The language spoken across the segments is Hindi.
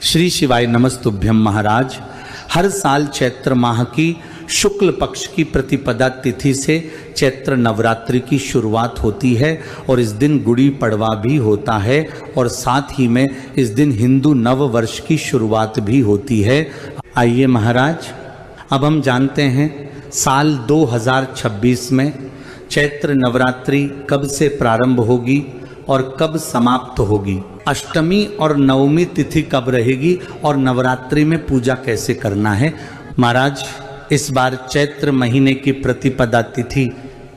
श्री शिवाय नमस्तुभ्यम महाराज। हर साल चैत्र माह की शुक्ल पक्ष की प्रतिपदा तिथि से चैत्र नवरात्रि की शुरुआत होती है और इस दिन गुड़ी पड़वा भी होता है और साथ ही में इस दिन हिंदू नव वर्ष की शुरुआत भी होती है। आइए महाराज, अब हम जानते हैं साल 2026 में चैत्र नवरात्रि कब से प्रारंभ होगी और कब समाप्त होगी, अष्टमी और नवमी तिथि कब रहेगी और नवरात्रि में पूजा कैसे करना है। महाराज, इस बार चैत्र महीने की प्रतिपदा तिथि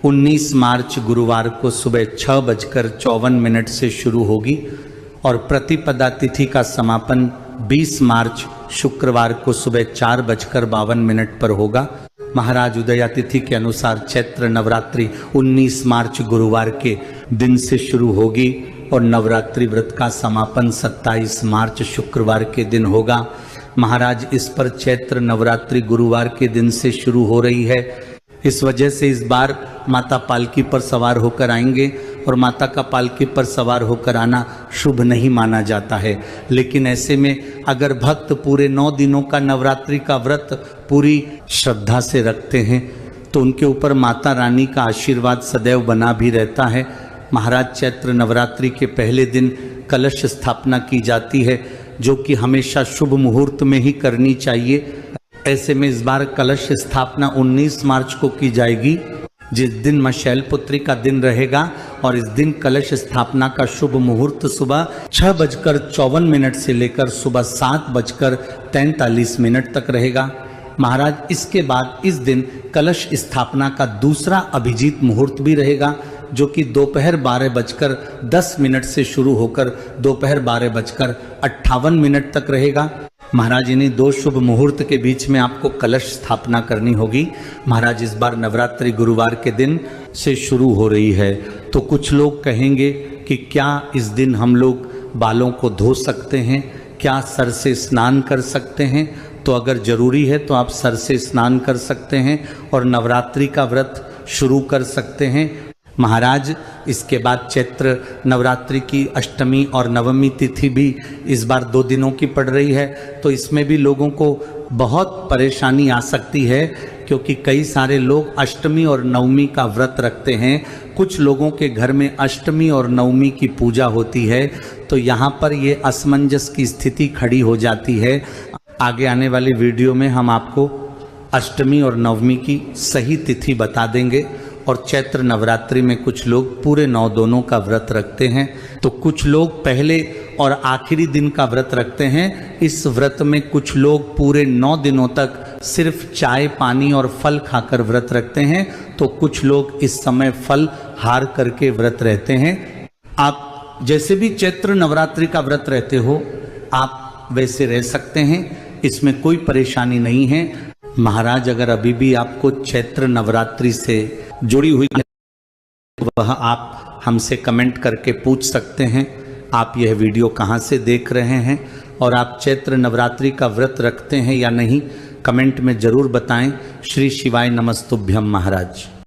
19 मार्च गुरुवार को सुबह 6:54 से शुरू होगी और प्रतिपदा तिथि का समापन 20 मार्च शुक्रवार को सुबह 4:52 पर होगा। महाराज, उदया तिथि के अनुसार चैत्र नवरात्रि 19 मार्च गुरुवार के दिन से शुरू होगी और नवरात्रि व्रत का समापन 27 मार्च शुक्रवार के दिन होगा। महाराज, इस पर चैत्र नवरात्रि गुरुवार के दिन से शुरू हो रही है, इस वजह से इस बार माता पालकी पर सवार होकर आएंगे और माता का पालकी पर सवार होकर आना शुभ नहीं माना जाता है। लेकिन ऐसे में अगर भक्त पूरे 9 दिनों का नवरात्रि का व्रत पूरी श्रद्धा से रखते हैं तो उनके ऊपर माता रानी का आशीर्वाद सदैव बना भी रहता है। महाराज, चैत्र नवरात्रि के पहले दिन कलश स्थापना की जाती है, जो कि हमेशा शुभ मुहूर्त में ही करनी चाहिए। ऐसे में इस बार कलश स्थापना 19 मार्च को की जाएगी, जिस दिन मां शैलपुत्री का दिन रहेगा और इस दिन कलश स्थापना का शुभ मुहूर्त सुबह 6:54 से लेकर सुबह 7:43 तक रहेगा। महाराज, इसके बाद इस दिन कलश स्थापना का दूसरा अभिजीत मुहूर्त भी रहेगा, जो कि दोपहर 12:10 से शुरू होकर दोपहर 12:58 तक रहेगा। महाराज, इन्हीं 2 शुभ मुहूर्त के बीच में आपको कलश स्थापना करनी होगी। महाराज, इस बार नवरात्रि गुरुवार के दिन से शुरू हो रही है, तो कुछ लोग कहेंगे कि क्या इस दिन हम लोग बालों को धो सकते हैं, क्या सर से स्नान कर सकते हैं। तो अगर ज़रूरी है तो आप सर से स्नान कर सकते हैं और नवरात्रि का व्रत शुरू कर सकते हैं। महाराज, इसके बाद चैत्र नवरात्रि की अष्टमी और नवमी तिथि भी इस बार 2 दिनों की पड़ रही है, तो इसमें भी लोगों को बहुत परेशानी आ सकती है, क्योंकि कई सारे लोग अष्टमी और नवमी का व्रत रखते हैं। कुछ लोगों के घर में अष्टमी और नवमी की पूजा होती है, तो यहाँ पर ये असमंजस की स्थिति खड़ी हो जाती है। आगे आने वाली वीडियो में हम आपको अष्टमी और नवमी की सही तिथि बता देंगे। और चैत्र नवरात्रि में कुछ लोग पूरे 9 दोनों का व्रत रखते हैं, तो कुछ लोग पहले और आखिरी दिन का व्रत रखते हैं। इस व्रत में कुछ लोग पूरे 9 दिनों तक सिर्फ चाय, पानी और फल खाकर व्रत रखते हैं, तो कुछ लोग इस समय फल हार करके व्रत रहते हैं। आप जैसे भी चैत्र नवरात्रि का व्रत रहते हो, आप वैसे रह सकते हैं, इसमें कोई परेशानी नहीं है। महाराज, अगर अभी भी आपको चैत्र नवरात्रि से जुड़ी हुई वह आप हमसे कमेंट करके पूछ सकते हैं। आप यह वीडियो कहाँ से देख रहे हैं और आप चैत्र नवरात्रि का व्रत रखते हैं या नहीं, कमेंट में ज़रूर बताएं। श्री शिवाय नमस्तुभ्यम महाराज।